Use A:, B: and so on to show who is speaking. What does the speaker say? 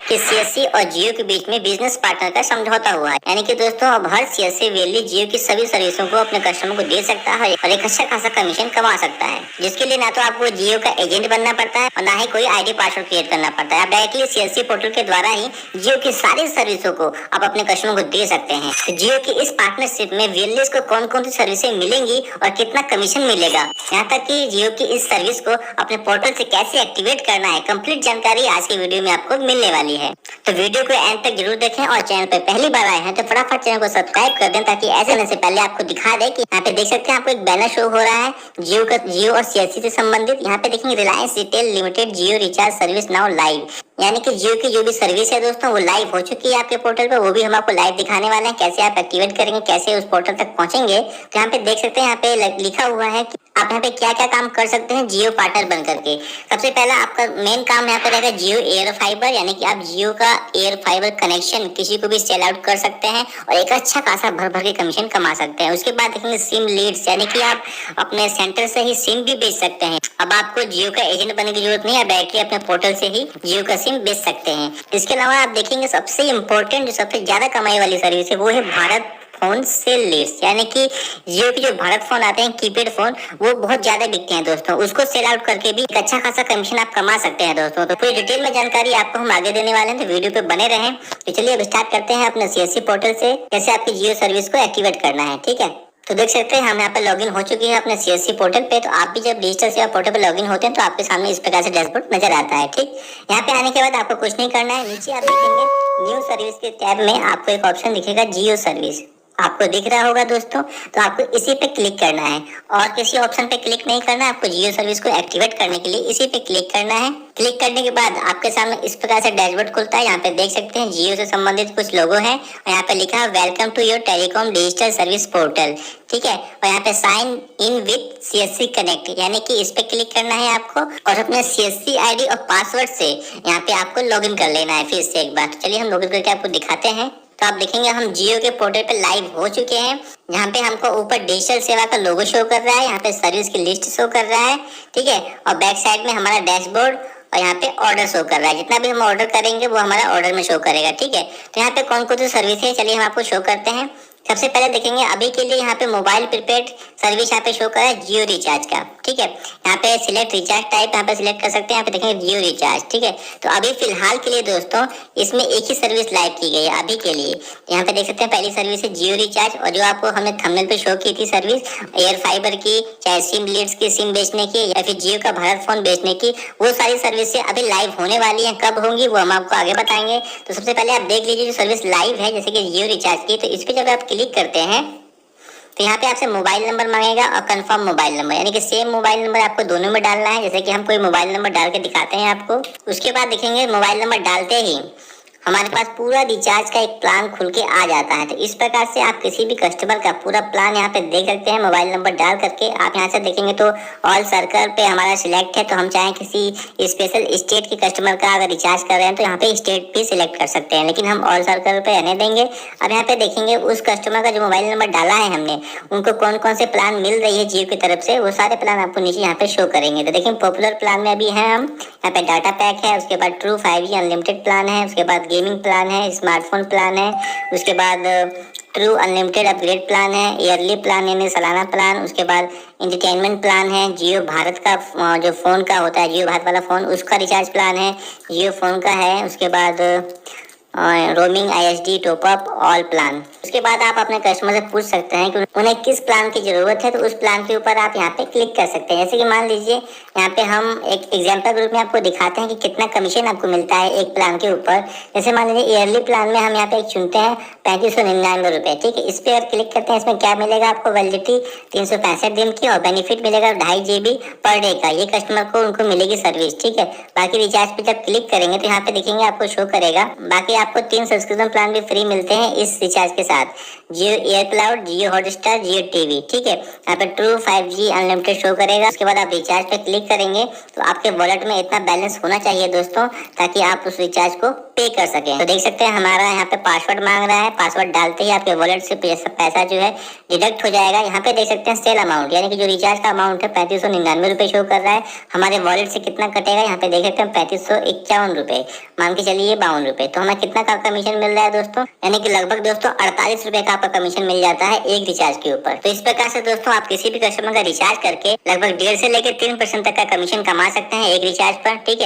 A: कि सीएससी और जियो के बीच में बिजनेस पार्टनर का समझौता हुआ है। यानी कि दोस्तों अब हर सीएससी वैली जियो की सभी सर्विसों को अपने कस्टमर को दे सकता है और एक अच्छा खासा कमीशन कमा सकता है, जिसके लिए ना तो आपको जियो का एजेंट बनना पड़ता है और ना ही कोई आईडी पासवर्ड क्रिएट करना पड़ता है। आप डायरेक्टली सीएससी पोर्टल के द्वारा ही जियो की सारी सर्विसों को आप अपने कस्टमर को दे सकते हैं। तो जियो की इस पार्टनरशिप में वेलीज को कौन कौन सी सर्विसें मिलेंगी और कितना कमीशन मिलेगा, यहाँ तक कि जियो की इस सर्विस को अपने पोर्टल से कैसे एक्टिवेट करना है, कंप्लीट जानकारी आज के वीडियो में आपको मिलने वाली है। तो वीडियो को एंड तक जरूर देखें और चैनल पर पहली बार आए हैं तो फटाफट चैनल को सब्सक्राइब कर दें, ताकि ऐसे करने से पहले आपको दिखा दे कि यहाँ पे देख सकते हैं आपको एक बैनर शो हो रहा है जियो और सीएससी से संबंधित। यहाँ पे देखेंगे रिलायंस रिटेल लिमिटेड जियो रिचार्ज सर्विस नाउ लाइव, यानी कि जियो की जो भी सर्विस है दोस्तों वो लाइव हो चुकी है आपके पोर्टल पे। वो भी हम आपको लाइव दिखाने वाले हैं, कैसे आप एक्टिवेट करेंगे, कैसे उस पोर्टल तक पहुंचेंगे। तो यहाँ पे देख सकते हैं यहाँ पे लिखा हुआ है कि आप यहाँ पे क्या क्या काम कर सकते हैं जियो पार्टनर बन करके। सबसे पहला आपका मेन काम यहाँ पे रहेगा जियो एयर फाइबर, यानी कि आप जियो का एयर फाइबर कनेक्शन किसी को भी सेल आउट कर सकते हैं और एक अच्छा खासा भर भर के कमीशन कमा सकते हैं। उसके बाद देखेंगे सिम लीड्स, यानी कि आप अपने सेंटर से ही सिम भी बेच सकते हैं। अब आपको जियो का एजेंट बनने की जरूरत नहीं है, डायरेक्टली अपने पोर्टल से ही जियो का सिम बेच सकते हैं। इसके अलावा आप देखेंगे सबसे इम्पोर्टेंट जो सबसे ज्यादा कमाई वाली सर्विस है वो है भारत फोन सेल लीड्स, यानी कि जियो के जो भारत फोन आते हैं कीपैड फोन वो बहुत ज्यादा बिकते हैं दोस्तों। उसको सेल आउट करके भी एक अच्छा खासा कमीशन आप कमा सकते हैं दोस्तों। तो पूरी डिटेल में जानकारी आपको हम आगे देने वाले हैं, तो वीडियो पे बने रहें। तो चलिए अब स्टार्ट करते हैं अपने सीएससी पोर्टल से कैसे आपकी जियो सर्विस को एक्टिवेट करना है। ठीक है, तो देख सकते हैं हम यहाँ पे लॉगिन हो चुके हैं अपने सीएससी पोर्टल पे। तो आप भी जब डिजिटल सेवा पोर्टल पे लॉगिन होते हैं तो आपके सामने इस प्रकार से डैशबोर्ड नजर आता है। ठीक, यहाँ पे आने के बाद आपको कुछ नहीं करना है। नीचे आप देखेंगे न्यू सर्विस के टैब में आपको एक ऑप्शन दिखेगा जियो सर्विस, आपको दिख रहा होगा दोस्तों। तो आपको इसी पे क्लिक करना है और किसी ऑप्शन पे क्लिक नहीं करना है। आपको जियो सर्विस को एक्टिवेट करने के लिए इसी पे क्लिक करना है। क्लिक करने के बाद आपके सामने इस प्रकार से डैशबोर्ड खुलता है। यहाँ पे देख सकते हैं जियो से संबंधित कुछ लोगो हैं और यहाँ पे लिखा है welcome to your telecom digital service portal. ठीक है, और यहाँ पे sign in with CSC connect, यानी कि इस पे क्लिक करना है आपको और अपने सीएससी आईडी और पासवर्ड से यहाँ पे आपको लॉगिन कर लेना है फिर से एक बार। तो चलिए हम लॉगिन करके आपको दिखाते हैं। तो आप देखेंगे हम जियो के पोर्टल पे लाइव हो चुके हैं। यहाँ पे हमको ऊपर डिजिटल सेवा का लोगो शो कर रहा है, यहाँ पे सर्विस की लिस्ट शो कर रहा है। ठीक है, और बैक साइड में हमारा डैशबोर्ड और यहाँ पे ऑर्डर शो कर रहा है। जितना भी हम ऑर्डर करेंगे वो हमारा ऑर्डर में शो करेगा। ठीक है, तो यहाँ पे कौन कौन सी सर्विस है चलिए हम आपको शो करते हैं। सबसे पहले देखेंगे अभी के लिए यहाँ पे मोबाइल प्रीपेड सर्विस यहाँ पे शो कर रहा है जियो रिचार्ज का। ठीक है, यहाँ पे सिलेक्ट रिचार्ज टाइप यहाँ पे सिलेक्ट कर सकते हैं। यहाँ पे देखेंगे जियो रिचार्ज। ठीक है, तो अभी फिलहाल के लिए दोस्तों इसमें एक ही सर्विस लाइव की गई है अभी के लिए। यहाँ पे देख सकते हैं पहली सर्विस है जियो रिचार्ज, और जो आपको हमने थंबनेल पे शो की थी सर्विस एयर फाइबर की, चाहे सिम लीड्स की सिम बेचने की या फिर जियो का भारत फोन बेचने की, वो सारी सर्विस अभी लाइव होने वाली है। कब होंगी वो हम आपको आगे बताएंगे। तो सबसे पहले आप देख लीजिए जो सर्विस लाइव है जैसे कि जियो रिचार्ज की, तो इस पे जब आप क्लिक करते हैं तो यहाँ पे आपसे मोबाइल नंबर मांगेगा और कंफर्म मोबाइल नंबर, यानी कि सेम मोबाइल नंबर आपको दोनों में डालना है। जैसे कि हम कोई मोबाइल नंबर डाल के दिखाते हैं आपको। उसके बाद देखेंगे मोबाइल नंबर डालते ही हमारे पास पूरा रिचार्ज का एक प्लान खुल के आ जाता है। तो इस प्रकार से आप किसी भी कस्टमर का पूरा प्लान यहाँ पे देख सकते हैं मोबाइल नंबर डाल करके। आप यहाँ से देखेंगे तो ऑल सर्कल पे हमारा सिलेक्ट है, तो हम चाहें किसी स्पेशल स्टेट के कस्टमर का अगर रिचार्ज कर रहे हैं तो यहाँ पे स्टेट भी सिलेक्ट कर सकते हैं, लेकिन हम ऑल सर्कल पे रहने देंगे। अब यहाँ पे देखेंगे उस कस्टमर का जो मोबाइल नंबर डाला है हमने, उनको कौन कौन से प्लान मिल रही है जियो की तरफ से, वो सारे प्लान आपको नीचे यहाँ पे शो करेंगे। तो देखिए पॉपुलर प्लान में अभी है हम, यहाँ पे डाटा पैक है, उसके बाद ट्रू 5G अनलिमिटेड प्लान है, उसके बाद गेमिंग प्लान है, स्मार्टफोन प्लान है, उसके बाद ट्रू अनलिमिटेड अपग्रेड प्लान है, ईयरली प्लान यानी सालाना प्लान, उसके बाद एंटरटेनमेंट प्लान है, जियो भारत का जो फोन का होता है जियो भारत वाला फोन उसका रिचार्ज प्लान है, जियो फोन का है, उसके बाद roaming ISD top up all plan. उसके बाद आप अपने कस्टमर से पूछ सकते हैं कि उन्हें किस प्लान की जरूरत है, तो उस प्लान के ऊपर आप यहाँ पे क्लिक कर सकते हैं। जैसे कि मान लीजिए यहाँ पे हम एक एग्जांपल ग्रुप में आपको दिखाते हैं कि कितना कमीशन आपको मिलता है एक प्लान के ऊपर। जैसे मान लीजिए ईयरली प्लान में हम यहाँ पे एक चुनते हैं 3599 रुपये। ठीक है, इस पर अगर क्लिक करते हैं इसमें क्या मिलेगा आपको, वैलिडिटी 365 दिन की और बेनिफिट मिलेगा 2.5 GB पर डे का। ये कस्टमर को उनको मिलेगी सर्विस। ठीक है, बाकी रिचार्ज पे जब क्लिक करेंगे तो यहाँ पे देखेंगे आपको शो करेगा बाकी आपको 3 सब्सक्रिप्शन प्लान भी फ्री मिलते हैं इस रिचार्ज के साथ। जियो एयर क्लाउड, जियो हॉटस्टार, जियो टीवी। ठीक है, यहाँ पे ट्रू 5G अनलिमिटेड शो करेगा। उसके बाद आप रिचार्ज पे क्लिक करेंगे तो आपके वॉलेट में इतना बैलेंस होना चाहिए दोस्तों, ताकि आप उस रिचार्ज को पे कर सकें। तो देख सकते हैं हमारा यहाँ पे पासवर्ड मांग रहा है। पासवर्ड डालते ही आपके वॉलेट से पैसा जो है डिडक्ट हो जाएगा। यहाँ पे देख सकते हैं सेल अमाउंट, यानी कि जो रिचार्ज का अमाउंट है 3599 रुपए शो कर रहा है। हमारे वॉलेट से कितना कटेगा यहाँ पे देख सकते हैं 3551 रुपए, मान के चलिए 52 रुपए। तो हमें कितना का कमीशन मिल रहा है दोस्तों, यानी कि लगभग दोस्तों 48 रुपए का आपका कमीशन मिल जाता है एक रिचार्ज के ऊपर। तो इस प्रकार से दोस्तों आप किसी भी कस्टमर का रिचार्ज करके लगभग 1.5 से लेकर 3% तक का कमीशन कमा सकते हैं एक रिचार्ज पर। ठीक है।